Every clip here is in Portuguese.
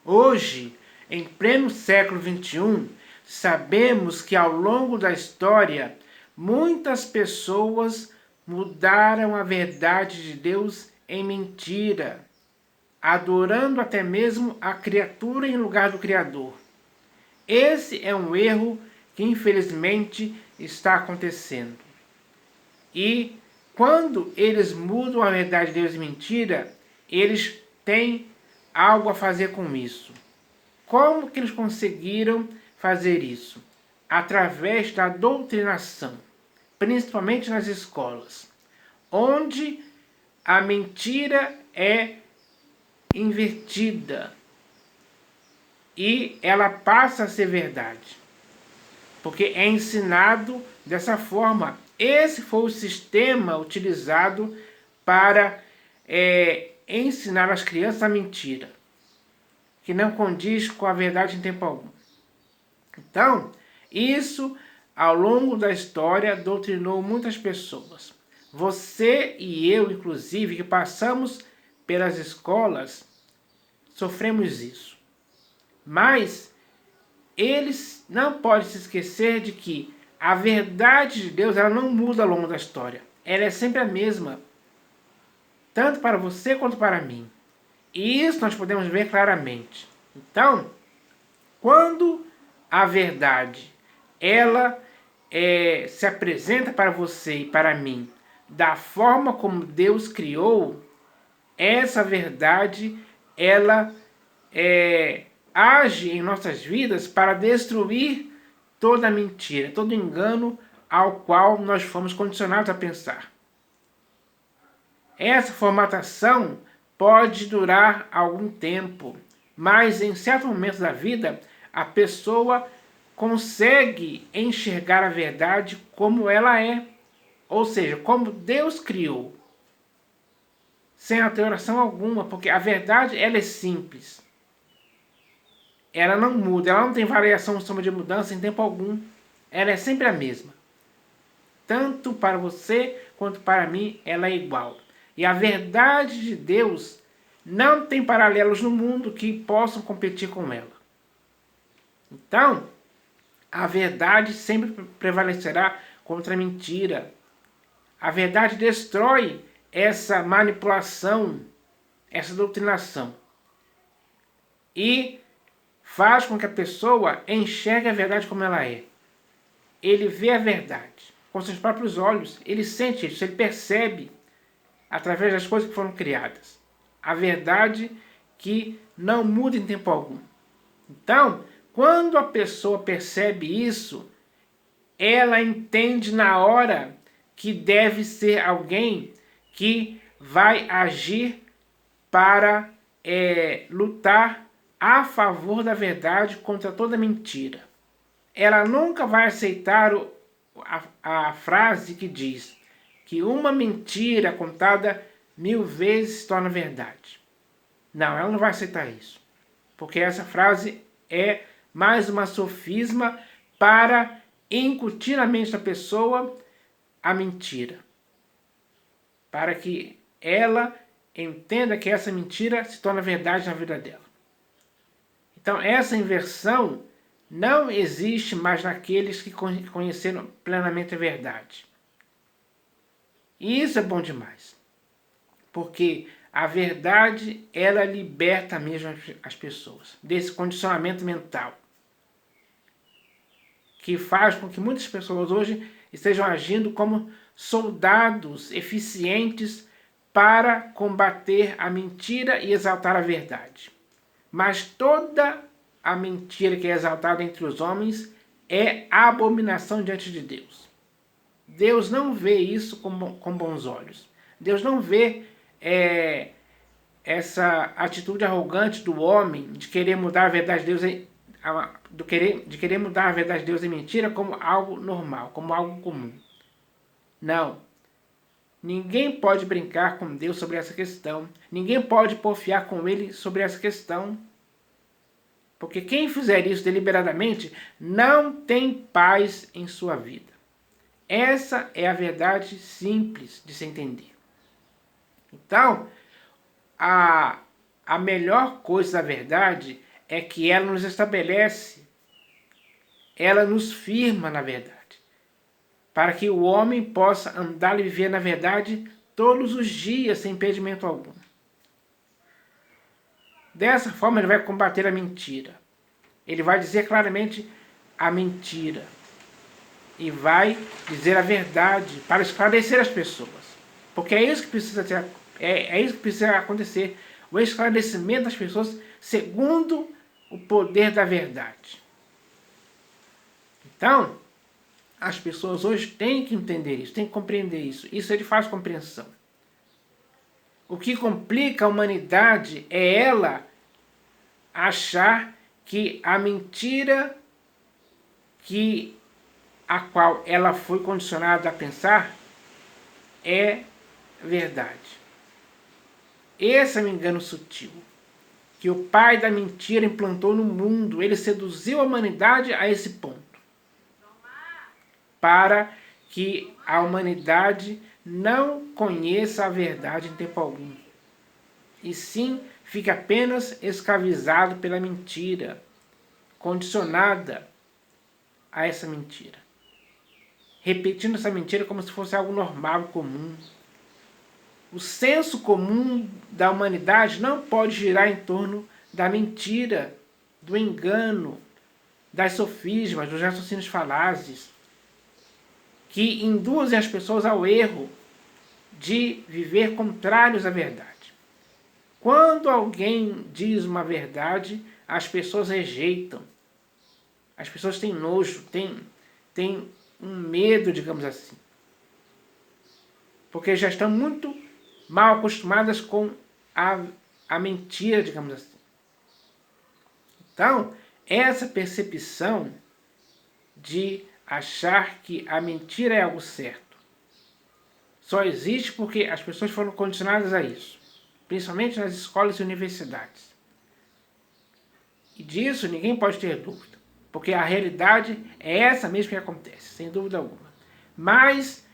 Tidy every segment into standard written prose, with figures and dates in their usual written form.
Hoje, em pleno século XXI, sabemos que ao longo da história, muitas pessoas mudaram a verdade de Deus em mentira, adorando até mesmo a criatura em lugar do Criador. Esse é um erro que infelizmente está acontecendo. E quando eles mudam a verdade de Deus em mentira, eles têm algo a fazer com isso. Como que eles conseguiram fazer isso? Através da doutrinação, principalmente nas escolas, onde a mentira é invertida e ela passa a ser verdade, porque é ensinado dessa forma. Esse foi o sistema utilizado para ensinar as crianças a mentira, que não condiz com a verdade em tempo algum. Então, isso ao longo da história doutrinou muitas pessoas. Você e eu, inclusive, que passamos pelas escolas, sofremos isso. Mas eles não podem se esquecer de que a verdade de Deus ela não muda ao longo da história. Ela é sempre a mesma, tanto para você quanto para mim. E isso nós podemos ver claramente. Então, quando a verdade ela se apresenta para você e para mim da forma como Deus criou, essa verdade ela age em nossas vidas para destruir toda mentira, todo engano ao qual nós fomos condicionados a pensar. Essa formatação pode durar algum tempo, mas em certo momento da vida a pessoa consegue enxergar a verdade como ela é, ou seja, como Deus criou, sem alteração alguma, porque a verdade ela é simples. Ela não muda, ela não tem variação sombra de mudança em tempo algum. Ela é sempre a mesma. Tanto para você quanto para mim, ela é igual. E a verdade de Deus não tem paralelos no mundo que possam competir com ela. Então, a verdade sempre prevalecerá contra a mentira. A verdade destrói essa manipulação, essa doutrinação. E faz com que a pessoa enxergue a verdade como ela é. Ele vê a verdade com seus próprios olhos, ele sente isso, ele percebe através das coisas que foram criadas. A verdade que não muda em tempo algum. Então, quando a pessoa percebe isso, ela entende na hora que deve ser alguém que vai agir para lutar a favor da verdade contra toda mentira. Ela nunca vai aceitar a frase que diz que uma mentira contada 1000 vezes se torna verdade. Não, ela não vai aceitar isso. Porque essa frase é mais uma sofisma para incutir na mente da pessoa a mentira. Para que ela entenda que essa mentira se torna verdade na vida dela. Então, essa inversão não existe mais naqueles que conheceram plenamente a verdade. E isso é bom demais. Porque a verdade, ela liberta mesmo as pessoas desse condicionamento mental. Que faz com que muitas pessoas hoje estejam agindo como soldados eficientes para combater a mentira e exaltar a verdade. Mas toda a mentira que é exaltada entre os homens é abominação diante de Deus. Deus não vê isso com bons olhos. Deus não vê essa atitude arrogante do homem de querer mudar a verdade de Deus de querer mudar a verdade de Deus em mentira como algo normal, como algo comum. Não. Ninguém pode brincar com Deus sobre essa questão. Ninguém pode porfiar com Ele sobre essa questão. Porque quem fizer isso deliberadamente não tem paz em sua vida. Essa é a verdade simples de se entender. Então, a melhor coisa da verdade é que ela nos estabelece, ela nos firma na verdade, para que o homem possa andar e viver na verdade todos os dias sem impedimento algum. Dessa forma ele vai combater a mentira. Ele vai dizer claramente a mentira e vai dizer a verdade para esclarecer as pessoas. Porque é isso que precisa ter, é isso que precisa acontecer, o esclarecimento das pessoas segundo o poder da verdade. Então, as pessoas hoje têm que entender isso, têm que compreender isso. Isso é de fácil compreensão. O que complica a humanidade é ela achar que a mentira a qual ela foi condicionada a pensar é verdade. Esse é um engano sutil que o pai da mentira implantou no mundo. Ele seduziu a humanidade a esse ponto, para que a humanidade não conheça a verdade em tempo algum, e sim fique apenas escravizado pela mentira, condicionada a essa mentira, repetindo essa mentira como se fosse algo normal e comum. O senso comum da humanidade não pode girar em torno da mentira, do engano, das sofismas, dos raciocínios falazes, que induzem as pessoas ao erro de viver contrários à verdade. Quando alguém diz uma verdade, as pessoas rejeitam. As pessoas têm nojo, têm um medo, digamos assim. Porque já estão muito mal acostumadas com a mentira, digamos assim. Então, essa percepção de achar que a mentira é algo certo só existe porque as pessoas foram condicionadas a isso, principalmente nas escolas e universidades. E disso ninguém pode ter dúvida, porque a realidade é essa mesmo que acontece, sem dúvida alguma. Mas,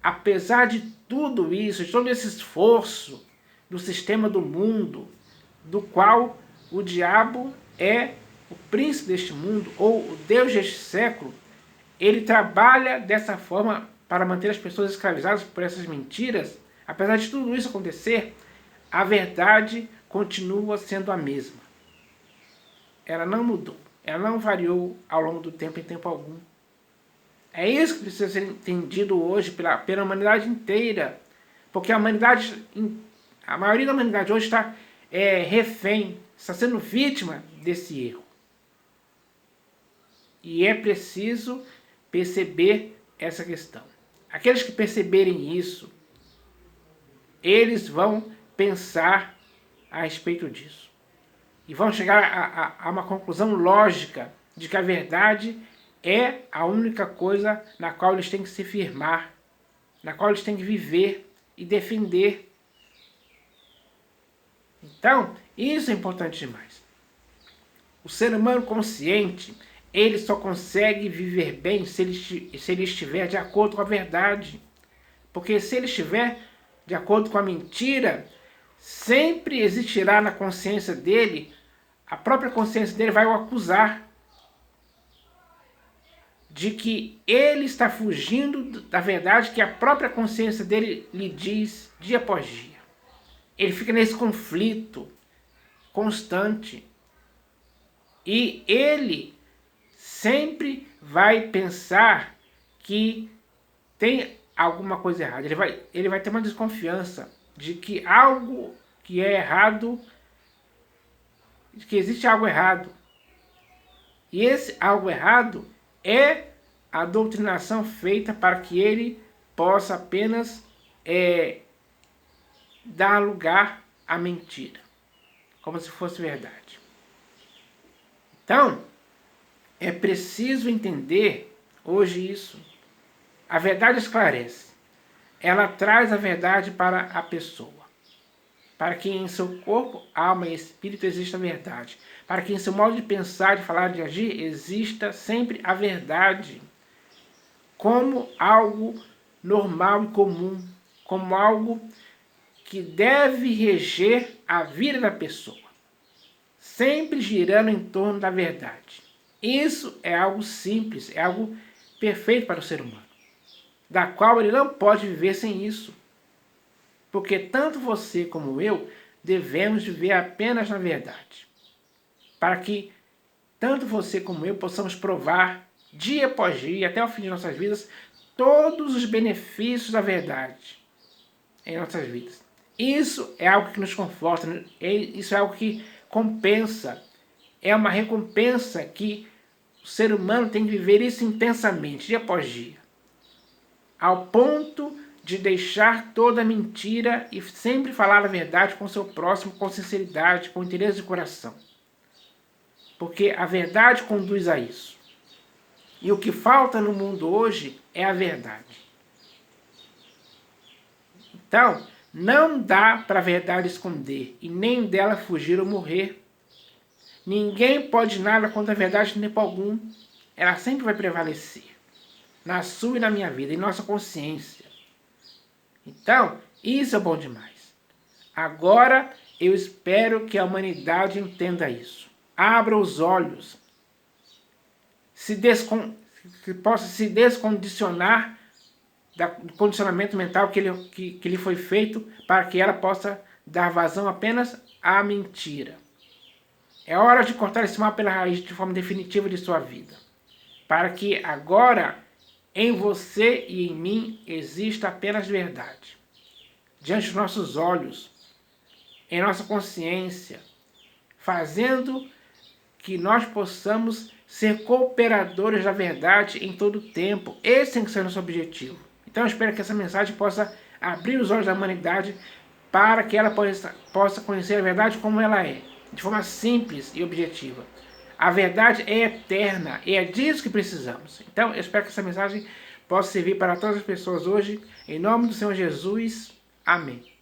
apesar de tudo isso, de todo esse esforço do sistema do mundo, do qual o diabo é o príncipe deste mundo, ou o Deus deste século, ele trabalha dessa forma para manter as pessoas escravizadas por essas mentiras. Apesar de tudo isso acontecer, a verdade continua sendo a mesma. Ela não mudou, ela não variou ao longo do tempo, em tempo algum. É isso que precisa ser entendido hoje pela humanidade inteira, porque a maioria da humanidade hoje está refém, está sendo vítima desse erro. E é preciso perceber essa questão. Aqueles que perceberem isso, eles vão pensar a respeito disso. E vão chegar a uma conclusão lógica de que a verdade é a única coisa na qual eles têm que se firmar, na qual eles têm que viver e defender. Então, isso é importante demais. O ser humano consciente, ele só consegue viver bem se ele estiver de acordo com a verdade. Porque se ele estiver de acordo com a mentira, sempre existirá na consciência dele, a própria consciência dele vai o acusar de que ele está fugindo da verdade que a própria consciência dele lhe diz dia após dia. Ele fica nesse conflito constante. E ele sempre vai pensar que tem alguma coisa errada. Ele vai ter uma desconfiança de que algo que é errado, de que existe algo errado. E esse algo errado é a doutrinação feita para que ele possa apenas dar lugar à mentira, como se fosse verdade. Então, é preciso entender hoje isso. A verdade esclarece. Ela traz a verdade para a pessoa. Para que em seu corpo, alma e espírito exista a verdade. Para que em seu modo de pensar, de falar, de agir, exista sempre a verdade. Como algo normal e comum. Como algo que deve reger a vida da pessoa. sempre girando em torno da verdade. Isso é algo simples, é algo perfeito para o ser humano, da qual ele não pode viver sem isso. Porque tanto você como eu devemos viver apenas na verdade, para que tanto você como eu possamos provar, dia após dia, até o fim de nossas vidas, todos os benefícios da verdade em nossas vidas. Isso é algo que nos conforta, isso é algo que compensa, é uma recompensa que o ser humano tem que viver isso intensamente, dia após dia, ao ponto de deixar toda mentira e sempre falar a verdade com o seu próximo, com sinceridade, com interesse de coração. Porque a verdade conduz a isso. E o que falta no mundo hoje é a verdade. Então, não dá para a verdade esconder e nem dela fugir ou morrer. Ninguém pode nada contra a verdade de tempo algum. Ela sempre vai prevalecer. Na sua e na minha vida, em nossa consciência. Então, isso é bom demais. Agora, eu espero que a humanidade entenda isso. Abra os olhos. Que possa se descondicionar do condicionamento mental que lhe foi feito para que ela possa dar vazão apenas à mentira. É hora de cortar esse mal pela raiz de forma definitiva de sua vida. Para que agora, em você e em mim, exista apenas verdade. Diante dos nossos olhos, em nossa consciência, fazendo que nós possamos ser cooperadores da verdade em todo o tempo. Esse tem que ser o nosso objetivo. Então eu espero que essa mensagem possa abrir os olhos da humanidade para que ela possa conhecer a verdade como ela é, de forma simples e objetiva. A verdade é eterna e é disso que precisamos. Então eu espero que essa mensagem possa servir para todas as pessoas hoje. Em nome do Senhor Jesus. Amém.